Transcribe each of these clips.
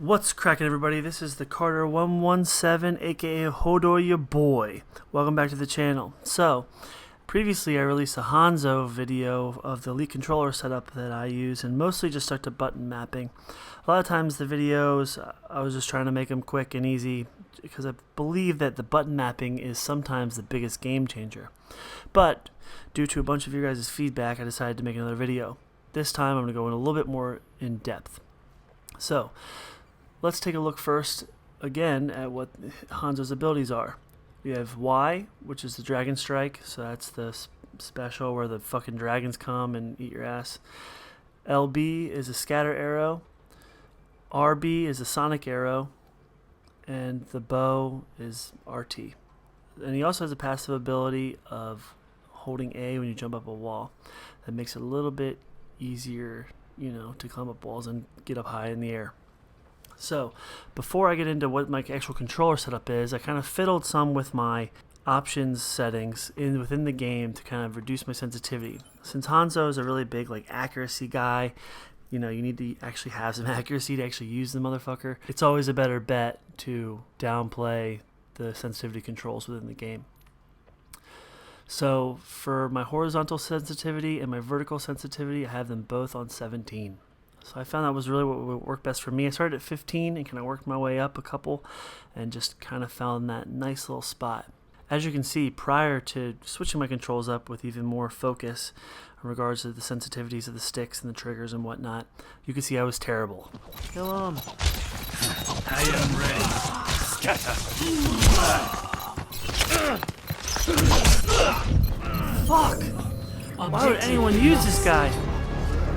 What's cracking, everybody? This is the Carter117, aka Hodor your boy. Welcome back to the channel. So, previously I released a Hanzo video of the Elite controller setup that I use, and mostly just stuck to button mapping. A lot of times the videos, I was just trying to make them quick and easy, because I believe that the button mapping is sometimes the biggest game changer. But, due to a bunch of your guys' feedback, I decided to make another video. This time I'm going to go in a little bit more in depth. So, let's take a look first, again, at what Hanzo's abilities are. We have Y, which is the Dragon Strike, so that's the special where the fucking dragons come and eat your ass. LB is a Scatter Arrow. RB is a Sonic Arrow. And the bow is RT. And he also has a passive ability of holding A when you jump up a wall. That makes it a little bit easier, to climb up walls and get up high in the air. So, before I get into what my actual controller setup is, I kind of fiddled some with my options settings within the game to kind of reduce my sensitivity. Since Hanzo is a really big accuracy guy, you need to actually have some accuracy to actually use the motherfucker. It's always a better bet to downplay the sensitivity controls within the game. So, for my horizontal sensitivity and my vertical sensitivity, I have them both on 17. So I found that was really what would work best for me. I started at 15 and kind of worked my way up a couple and just kind of found that nice little spot. As you can see, prior to switching my controls up with even more focus in regards to the sensitivities of the sticks and the triggers and whatnot, you can see I was terrible. Kill him. I am ready. Scatter. Fuck! Why would anyone use this guy?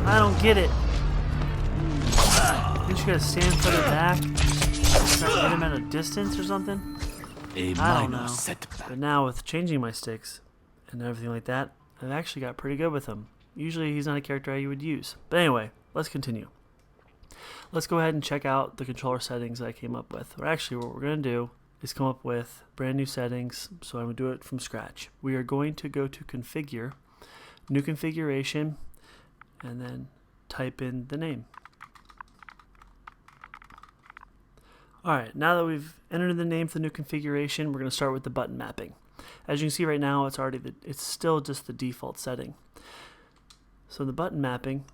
I don't get it. You just gotta stand further back, try to hit him at a distance or something? I don't know. But now with changing my sticks and everything like that, I've actually got pretty good with him. Usually he's not a character I would use. But anyway, let's continue. Let's go ahead and check out the controller settings that I came up with. Or actually what we're going to do is come up with brand new settings, so I'm going to do it from scratch. We are going to go to Configure, New Configuration, and then type in the name. Alright, now that we've entered the name for the new configuration, we're going to start with the button mapping. As you can see right now, it's still just the default setting. So the button mapping,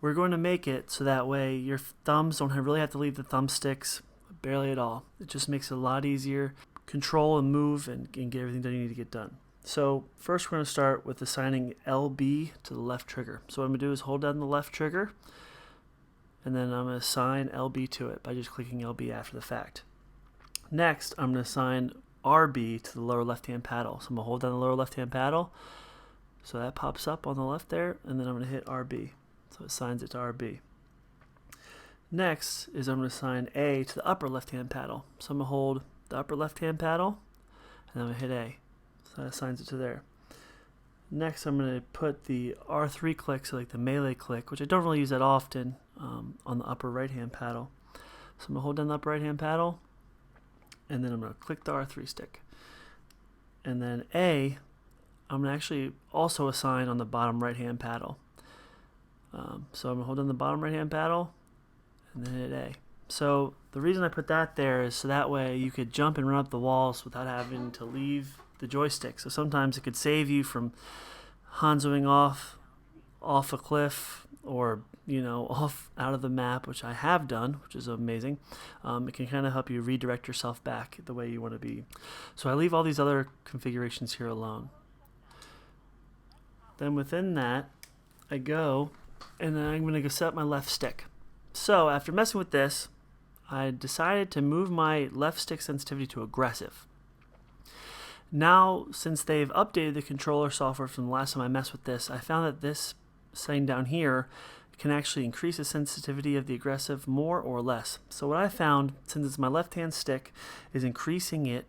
we're going to make it so that way your thumbs don't really have to leave the thumbsticks barely at all. It just makes it a lot easier. Control and move and get everything done you need to get done. So first we're going to start with assigning LB to the left trigger. So what I'm going to do is hold down the left trigger, and then I'm going to assign LB to it by just clicking LB after the fact. Next, I'm going to assign RB to the lower left-hand paddle. So I'm going to hold down the lower left-hand paddle, so that pops up on the left there, and then I'm going to hit RB. So it assigns it to RB. Next is I'm going to assign A to the upper left-hand paddle. So I'm going to hold the upper left-hand paddle, and I'm going to hit A. So that assigns it to there. Next, I'm going to put the R3 click, so like the melee click, which I don't really use that often, on the upper right-hand paddle. So I'm going to hold down the upper right-hand paddle, and then I'm going to click the R3 stick. And then A, I'm going to actually also assign on the bottom right-hand paddle. So I'm going to hold down the bottom right-hand paddle, and then hit A. So the reason I put that there is so that way you could jump and run up the walls without having to leave the joystick. So sometimes it could save you from Hanzoing off a cliff or off out of the map, which I have done, which is amazing. It can kind of help you redirect yourself back the way you want to be. So I leave all these other configurations here alone. Then within that, I go and then I'm going to go set up my left stick. So after messing with this, I decided to move my left stick sensitivity to aggressive. Now, since they've updated the controller software from the last time I messed with this, I found that this setting down here can actually increase the sensitivity of the aggressive more or less. So what I found, since it's my left-hand stick, is increasing it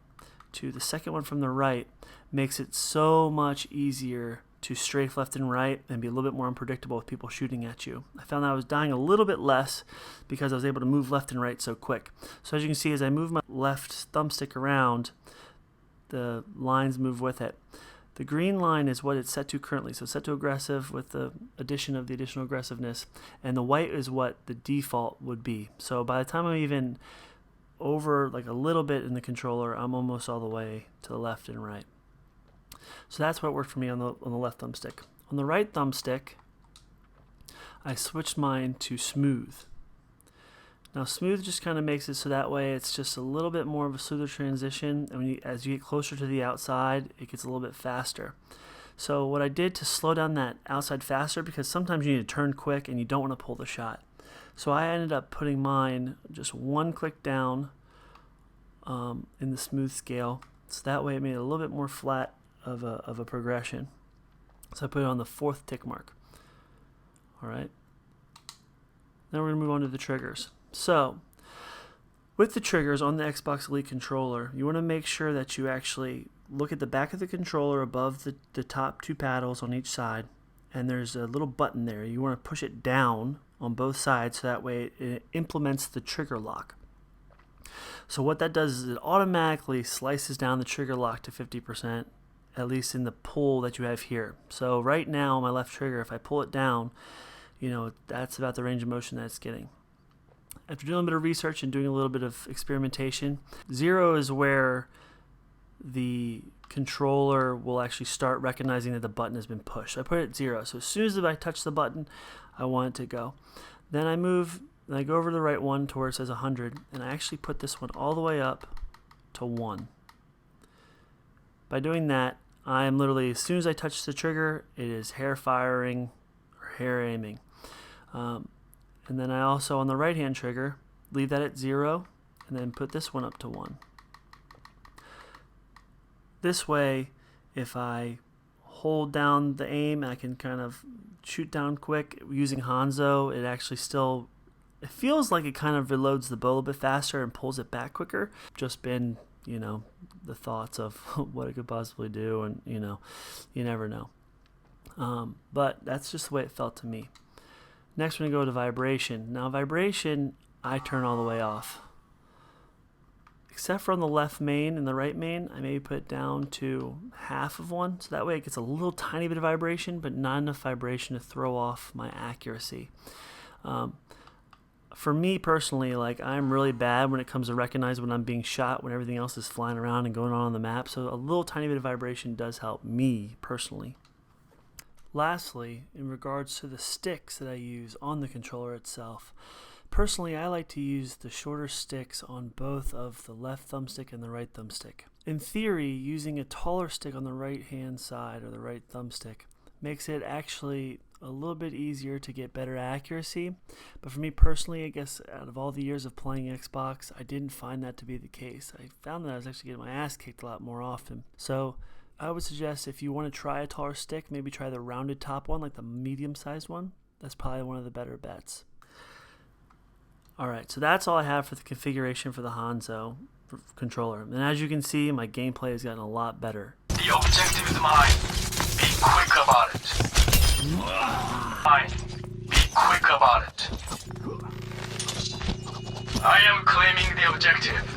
to the second one from the right makes it so much easier to strafe left and right and be a little bit more unpredictable with people shooting at you. I found that I was dying a little bit less because I was able to move left and right so quick. So as you can see, as I move my left thumbstick around, the lines move with it. The green line is what it's set to currently. So set to aggressive with the addition of the additional aggressiveness. And the white is what the default would be. So by the time I'm even over like a little bit in the controller, I'm almost all the way to the left and right. So that's what worked for me on the left thumbstick. On the right thumbstick, I switched mine to smooth. Now smooth just kind of makes it so that way it's just a little bit more of a smoother transition, and as you get closer to the outside, it gets a little bit faster. So what I did to slow down that outside faster, because sometimes you need to turn quick and you don't want to pull the shot. So I ended up putting mine just one click down in the smooth scale, so that way it made it a little bit more flat of a progression. So I put it on the 4th tick mark. Alright. Now we're going to move on to the triggers. So, with the triggers on the Xbox Elite controller, you want to make sure that you actually look at the back of the controller above the top 2 paddles on each side, and there's a little button there. You want to push it down on both sides so that way it implements the trigger lock. So what that does is it automatically slices down the trigger lock to 50%, at least in the pull that you have here. So right now on my left trigger, if I pull it down, you know, that's about the range of motion that it's getting. After doing a bit of research and doing a little bit of experimentation, 0 is where the controller will actually start recognizing that the button has been pushed. So I put it at 0. So as soon as I touch the button, I want it to go. Then I move, and I go over to the right one to where it says 100, and I actually put this one all the way up to 1. By doing that, I am literally, as soon as I touch the trigger, it is hair firing or hair aiming. And then I also, on the right hand trigger, leave that at 0 and then put this one up to 1. This way, if I hold down the aim, I can kind of shoot down quick. Using Hanzo, it actually still, it feels like it kind of reloads the bow a bit faster and pulls it back quicker. Just been, you know, the thoughts of what it could possibly do, and you know, you never know. But that's just the way it felt to me. Next we're going to go to vibration. Now vibration, I turn all the way off. Except for on the left main and the right main, I maybe put it down to half of 1. So that way it gets a little tiny bit of vibration, but not enough vibration to throw off my accuracy. For me personally, like, I'm really bad when it comes to recognize when I'm being shot, when everything else is flying around and going on the map. So a little tiny bit of vibration does help me personally. Lastly, in regards to the sticks that I use on the controller itself, personally I like to use the shorter sticks on both of the left thumbstick and the right thumbstick. In theory, using a taller stick on the right hand side or the right thumbstick makes it actually a little bit easier to get better accuracy, but for me personally, I guess out of all the years of playing Xbox, I didn't find that to be the case. I found that I was actually getting my ass kicked a lot more often. So I would suggest if you want to try a taller stick, maybe try the rounded top one, like the medium-sized one. That's probably one of the better bets. Alright, so that's all I have for the configuration for the Hanzo controller. And as you can see, my gameplay has gotten a lot better. The objective is mine. Be quick about it. Mine. Be quick about it. I am claiming the objective.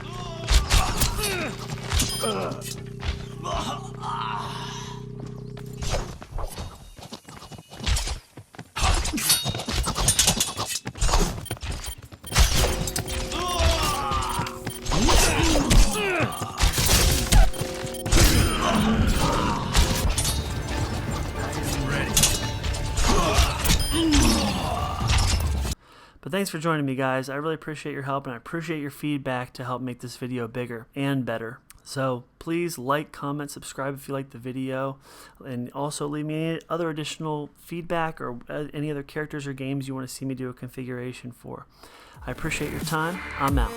But thanks for joining me, guys. I really appreciate your help, and I appreciate your feedback to help make this video bigger and better. So please like, comment, subscribe if you like the video, and also leave me any other additional feedback or any other characters or games you want to see me do a configuration for. I appreciate your time. I'm out.